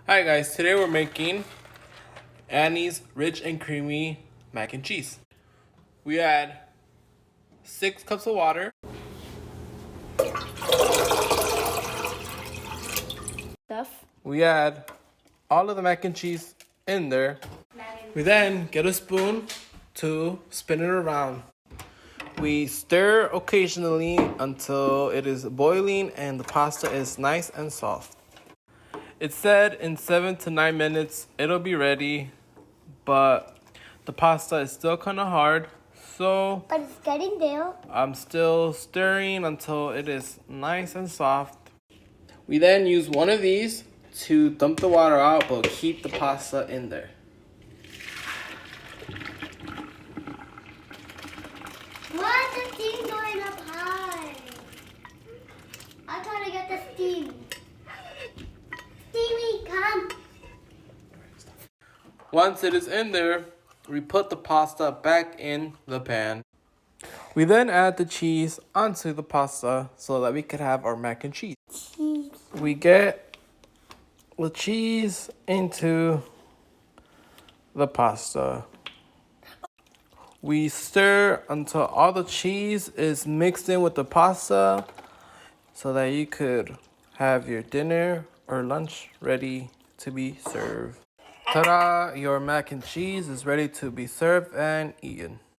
Hi guys, today we're making Annie's rich and creamy mac and cheese. We add 6 cups of water. We add all of the mac and cheese in there. We then get a spoon to spin it around. We stir occasionally until it is boiling and the pasta is nice and soft. It said in 7 to 9 minutes it'll be ready, but the pasta is still kind of hard, so But it's getting there. I'm still stirring until it is nice and soft. We then use one of these to dump the water out, but keep the pasta in there. Why is the steam going up high? I gotta get the steam. Steamy, come. Once it is in there, we put the pasta back in the pan. We then add the cheese onto the pasta so that we could have our mac and cheese. We get the cheese into the pasta. We stir until all the cheese is mixed in with the pasta so that you could have your dinner or lunch ready to be served. Ta-da! Your mac and cheese is ready to be served and eaten.